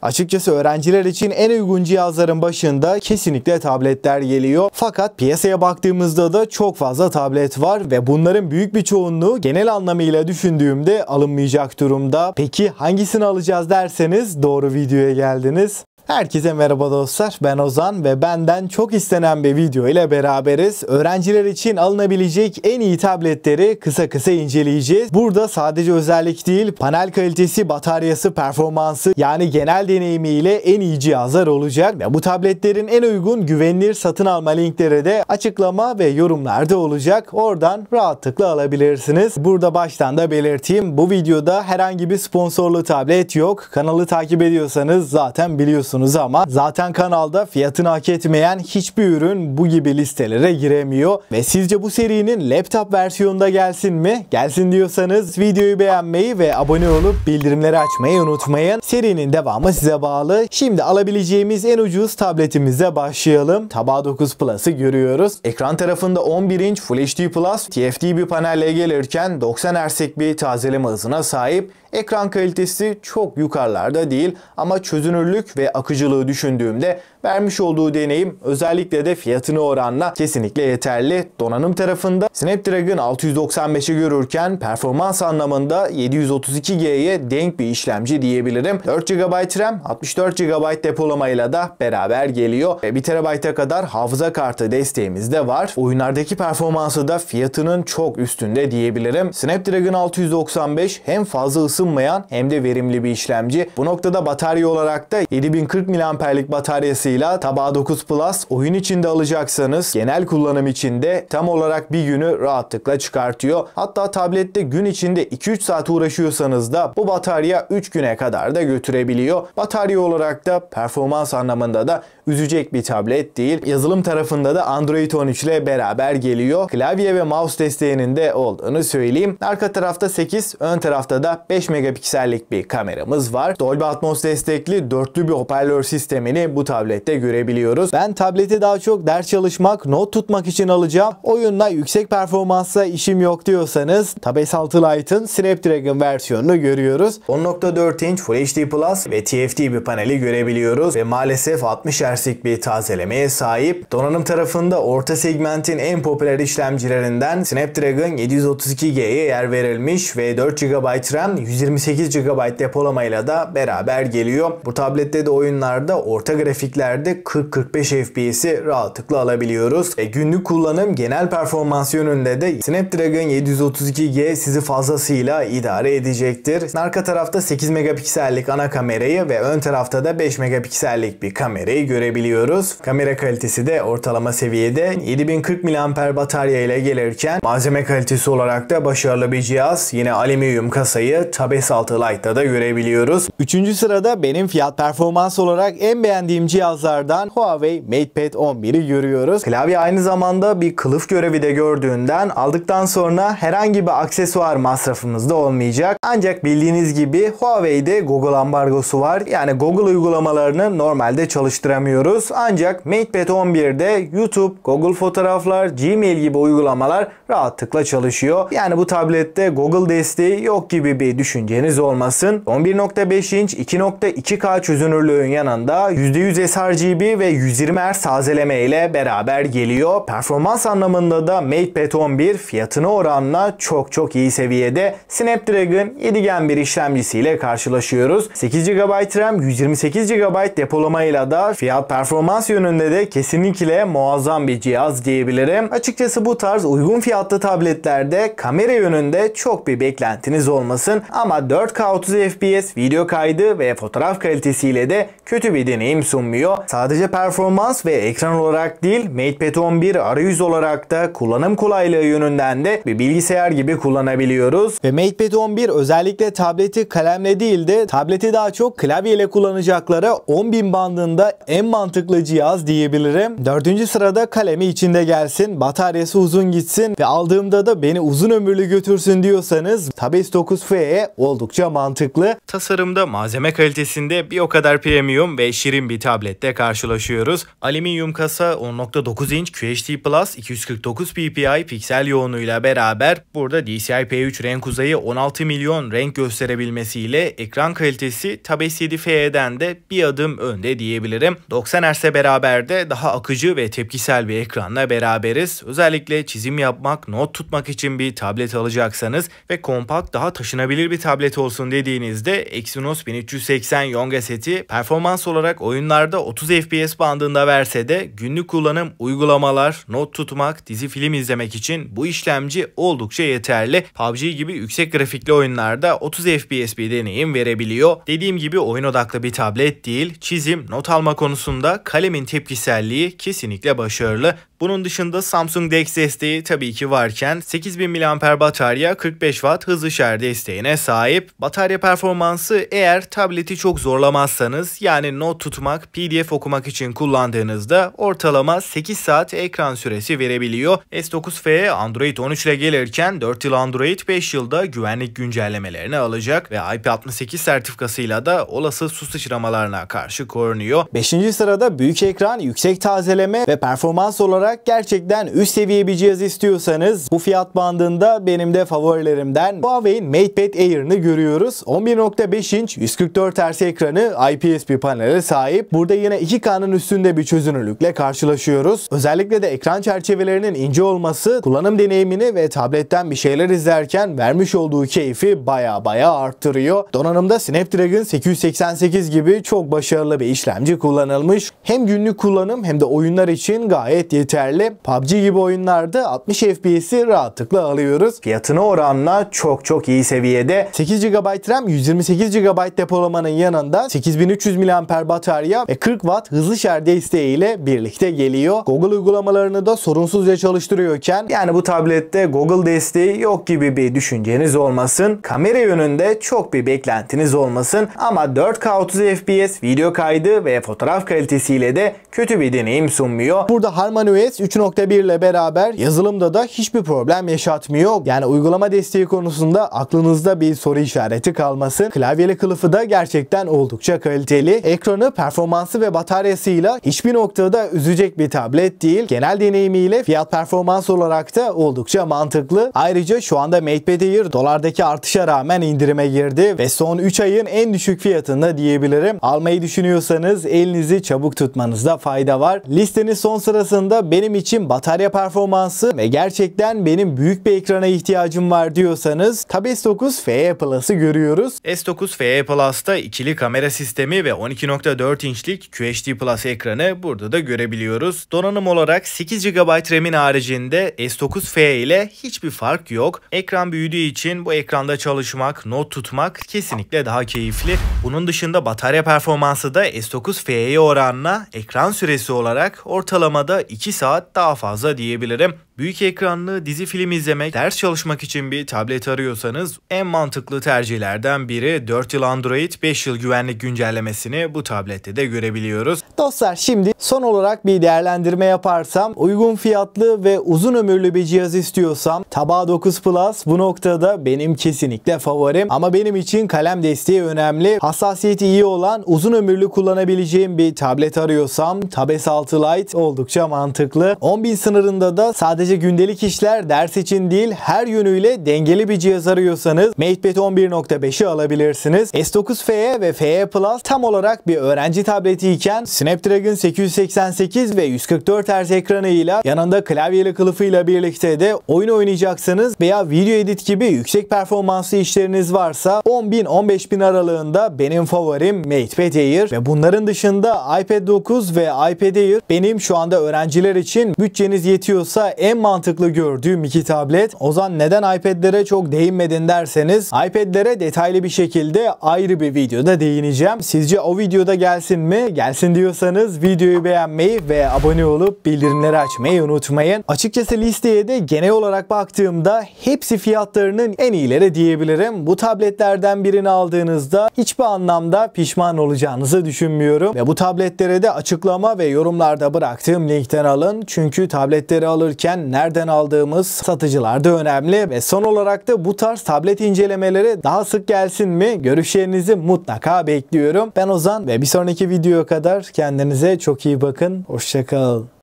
Açıkçası öğrenciler için en uygun cihazların başında kesinlikle tabletler geliyor. Fakat piyasaya baktığımızda da çok fazla tablet var ve bunların büyük bir çoğunluğu genel anlamıyla düşündüğümde alınmayacak durumda. Peki hangisini alacağız derseniz doğru videoya geldiniz. Herkese merhaba dostlar, ben Ozan ve benden çok istenen bir video ile beraberiz. Öğrenciler için alınabilecek en iyi tabletleri kısa kısa inceleyeceğiz. Burada sadece özellik değil, panel kalitesi, bataryası, performansı yani genel deneyimiyle en iyi cihazlar olacak. Ve bu tabletlerin en uygun güvenilir satın alma linkleri de açıklama ve yorumlarda olacak. Oradan rahatlıkla alabilirsiniz. Burada baştan da belirteyim, bu videoda herhangi bir sponsorlu tablet yok. Kanalı takip ediyorsanız zaten biliyorsunuz. Ama zaten kanalda fiyatını hak etmeyen hiçbir ürün bu gibi listelere giremiyor. Ve sizce bu serinin laptop versiyonunda gelsin mi? Gelsin diyorsanız videoyu beğenmeyi ve abone olup bildirimleri açmayı unutmayın. Serinin devamı size bağlı. Şimdi alabileceğimiz en ucuz tabletimize başlayalım. Tab A9 Plus'ı görüyoruz. Ekran tarafında 11 inç Full HD Plus TFT bir panelle gelirken 90 Hz'lik bir tazeleme hızına sahip. Ekran kalitesi çok yukarılarda değil ama çözünürlük ve akıcılığı düşündüğümde vermiş olduğu deneyim özellikle de fiyatına oranla kesinlikle yeterli. Donanım tarafında Snapdragon 695'i görürken performans anlamında 732G'ye denk bir işlemci diyebilirim. 4 GB RAM, 64 GB depolamayla da beraber geliyor. 1 TB'a kadar hafıza kartı desteğimiz de var. Oyunlardaki performansı da fiyatının çok üstünde diyebilirim. Snapdragon 695 hem fazla ısınmayan hem de verimli bir işlemci. Bu noktada batarya olarak da 7040 mAh'lik bataryasıyla Tab A9 Plus oyun içinde alacaksanız genel kullanım içinde tam olarak bir günü rahatlıkla çıkartıyor. Hatta tablette gün içinde 2-3 saat uğraşıyorsanız da bu batarya 3 güne kadar da götürebiliyor. Batarya olarak da performans anlamında da üzecek bir tablet değil. Yazılım tarafında da Android 13 ile beraber geliyor. Klavye ve mouse desteğinin de olduğunu söyleyeyim. Arka tarafta 8, ön tarafta da 5 megapiksellik bir kameramız var. Dolby Atmos destekli dörtlü bir hoparlör sistemini bu tablette görebiliyoruz. Ben tableti daha çok ders çalışmak, not tutmak için alacağım. Oyunla yüksek performansla işim yok diyorsanız Tab S6 Lite'ın Snapdragon versiyonunu görüyoruz. 10.4 inç Full HD Plus ve TFT bir paneli görebiliyoruz ve maalesef 60 Hz'lik bir tazelemeye sahip. Donanım tarafında orta segmentin en popüler işlemcilerinden Snapdragon 732G'ye yer verilmiş ve 4 GB RAM, 128 GB depolamayla da beraber geliyor. Bu tablette de oyunlarda orta grafiklerde 40-45 FPS'i rahatlıkla alabiliyoruz. Günlük kullanım genel performans yönünde de Snapdragon 732G sizi fazlasıyla idare edecektir. Arka tarafta 8 megapiksellik ana kamerayı ve ön tarafta da 5 megapiksellik bir kamerayı görebiliyoruz. Kamera kalitesi de ortalama seviyede. 7040 mAh batarya ile gelirken malzeme kalitesi olarak da başarılı bir cihaz. Yine alüminyum kasayı Tab S6 Lite'da da görebiliyoruz. 3. sırada benim fiyat performans olarak en beğendiğim cihazlardan Huawei MatePad 11'i görüyoruz. Klavye aynı zamanda bir kılıf görevi de gördüğünden aldıktan sonra herhangi bir aksesuar masrafımız da olmayacak. Ancak bildiğiniz gibi Huawei'de Google ambargosu var. Yani Google uygulamalarını normalde çalıştıramıyoruz. Ancak MatePad 11'de YouTube, Google Fotoğraflar, Gmail gibi uygulamalar rahatlıkla çalışıyor. Yani bu tablette Google desteği yok gibi bir düşünceniz olmasın. 11.5 inç 2.2K çözünürlüğün yanında %100 sRGB ve 120 Hz tazeleme ile beraber geliyor. Performans anlamında da MatePad 11 fiyatına oranla çok iyi seviyede. Snapdragon 7 Gen bir işlemcisiyle karşılaşıyoruz. 8 GB RAM, 128 GB depolamayla da fiyat performans yönünde de kesinlikle muazzam bir cihaz diyebilirim. Açıkçası bu tarz uygun fiyatlı tabletlerde kamera yönünde çok bir beklentiniz olmasın ama 4K 30 FPS video kaydı ve fotoğraf kalitesiyle de kötü bir deneyim sunmuyor. Sadece performans ve ekran olarak değil, MatePad 11 arayüz olarak da kullanım kolaylığı yönünden de bir bilgisayar gibi kullanabiliyoruz. Ve MatePad 11 özellikle tableti kalemle değil de tableti daha çok klavyeyle kullanacaklara 10.000 bandında en mantıklı cihaz diyebilirim. 4. sırada kalemi içinde gelsin, bataryası uzun gitsin ve aldığımda da beni uzun ömürlü götürsün diyorsanız Tab S9 FE oldukça mantıklı. Tasarımda malzeme kalitesinde bir o kadar premium premium ve şirin bir tabletle karşılaşıyoruz. Alüminyum kasa, 10.9 inç QHD Plus 249 ppi piksel yoğunluğuyla beraber burada DCI-P3 renk uzayı 16 milyon renk gösterebilmesiyle ekran kalitesi Tab S7 FE'den de bir adım önde diyebilirim. 90 Hz'le beraber de daha akıcı ve tepkisel bir ekranla beraberiz. Özellikle çizim yapmak, not tutmak için bir tablet alacaksanız ve kompakt, daha taşınabilir bir tablet olsun dediğinizde Exynos 1380 Yonga seti performans olarak oyunlarda 30 FPS bandında verse de günlük kullanım, uygulamalar, not tutmak, dizi film izlemek için bu işlemci oldukça yeterli. PUBG gibi yüksek grafikli oyunlarda 30 FPS bir deneyim verebiliyor. Dediğim gibi oyun odaklı bir tablet değil, çizim, not alma konusunda kalemin tepkiselliği kesinlikle başarılı. Bunun dışında Samsung DeX desteği tabii ki varken 8000 mAh batarya, 45 Watt hızlı şarj desteğine sahip. Batarya performansı eğer tableti çok zorlamazsanız, yani not tutmak, PDF okumak için kullandığınızda ortalama 8 saat ekran süresi verebiliyor. S9 FE Android 13 ile gelirken 4 yıl Android, 5 yılda güvenlik güncellemelerini alacak ve IP68 sertifikasıyla da olası su sıçramalarına karşı korunuyor. 5. sırada büyük ekran, yüksek tazeleme ve performans olarak gerçekten üst seviye bir cihaz istiyorsanız bu fiyat bandında benim de favorilerimden Huawei'in MatePad Air'ını görüyoruz. 11.5 inç 144 Hz ekranı, IPS bir panele sahip. Burada yine 2K'nın üstünde bir çözünürlükle karşılaşıyoruz. Özellikle de ekran çerçevelerinin ince olması kullanım deneyimini ve tabletten bir şeyler izlerken vermiş olduğu keyfi baya arttırıyor. Donanımda Snapdragon 888 gibi çok başarılı bir işlemci kullanılmış. Hem günlük kullanım hem de oyunlar için gayet yeterli. PUBG gibi oyunlarda 60 FPS'i rahatlıkla alıyoruz. Fiyatına oranla çok iyi seviyede. 8 GB RAM, 128 GB depolamanın yanında 8300 mAh batarya ve 40 Watt hızlı şarj desteğiyle birlikte geliyor. Google uygulamalarını da sorunsuzca çalıştırıyorken, yani bu tablette Google desteği yok gibi bir düşünceniz olmasın. Kamera yönünde çok bir beklentiniz olmasın ama 4K 30 FPS video kaydı ve fotoğraf kalitesiyle de kötü bir deneyim sunmuyor. Burada HarmonyOS 3.1 ile beraber yazılımda da hiçbir problem yaşatmıyor. Yani uygulama desteği konusunda aklınızda bir soru işareti kalmasın. Klavyeli kılıfı da gerçekten oldukça kaliteli. Ekranı, performansı ve bataryasıyla hiçbir noktada üzecek bir tablet değil. Genel deneyimiyle fiyat performans olarak da oldukça mantıklı. Ayrıca şu anda MatePad Air dolardaki artışa rağmen indirime girdi ve son 3 ayın en düşük fiyatında diyebilirim. Almayı düşünüyorsanız elinizi çabuk tutmanızda fayda var. Listenin son sırasında benim için batarya performansı ve gerçekten benim büyük bir ekrana ihtiyacım var diyorsanız Tab S9 FE Plus'ı görüyoruz. S9 FE Plus'ta ikili kamera sistemi ve 12.4 inçlik QHD Plus ekranı burada da görebiliyoruz. Donanım olarak 8 GB RAM'in haricinde S9 FE ile hiçbir fark yok. Ekran büyüdüğü için bu ekranda çalışmak, not tutmak kesinlikle daha keyifli. Bunun dışında batarya performansı da S9 FE'ye oranla ekran süresi olarak ortalamada 2 saat daha fazla diyebilirim. Büyük ekranlı dizi film izlemek, ders çalışmak için bir tablet arıyorsanız en mantıklı tercihlerden biri. 4 yıl Android, 5 yıl güvenlik güncellemesini bu tablette de görebiliyoruz. Dostlar, şimdi son olarak bir değerlendirme yaparsam, uygun fiyatlı ve uzun ömürlü bir cihaz istiyorsam Tab A9 Plus bu noktada benim kesinlikle favorim. Ama benim için kalem desteği önemli. Hassasiyeti iyi olan, uzun ömürlü kullanabileceğim bir tablet arıyorsam Tab S6 Lite oldukça mantıklı. 10.000 sınırında da sadece gündelik işler, ders için değil her yönüyle dengeli bir cihaz arıyorsanız MatePad 11.5'i alabilirsiniz. S9 FE ve FE Plus tam olarak bir öğrenci tableti iken Snapdragon 888 ve 144 Hz ekranıyla yanında klavyeli kılıfıyla birlikte de oyun oynayacaksanız veya video edit gibi yüksek performanslı işleriniz varsa 10.000-15.000 aralığında benim favorim MatePad Air ve bunların dışında iPad 9 ve iPad Air benim şu anda öğrenciler için bütçeniz yetiyorsa en mantıklı gördüğüm iki tablet. O zaman neden iPad'lere çok değinmedin derseniz, iPad'lere detaylı bir şekilde ayrı bir videoda değineceğim. Sizce o videoda gelsin mi? Gelsin diyorsanız videoyu beğenmeyi ve abone olup bildirimleri açmayı unutmayın. Açıkçası listeye de genel olarak baktığımda hepsi fiyatlarının en iyileri diyebilirim. Bu tabletlerden birini aldığınızda hiçbir anlamda pişman olacağınızı düşünmüyorum. Ve bu tabletlere de açıklama ve yorumlarda bıraktığım linkten alın. Çünkü tabletleri alırken önemli, nereden aldığımız satıcılar da önemli ve son olarak da bu tarz tablet incelemeleri daha sık gelsin mi? Görüşlerinizi mutlaka bekliyorum. Ben Ozan ve bir sonraki videoya kadar kendinize çok iyi bakın. Hoşça kalın.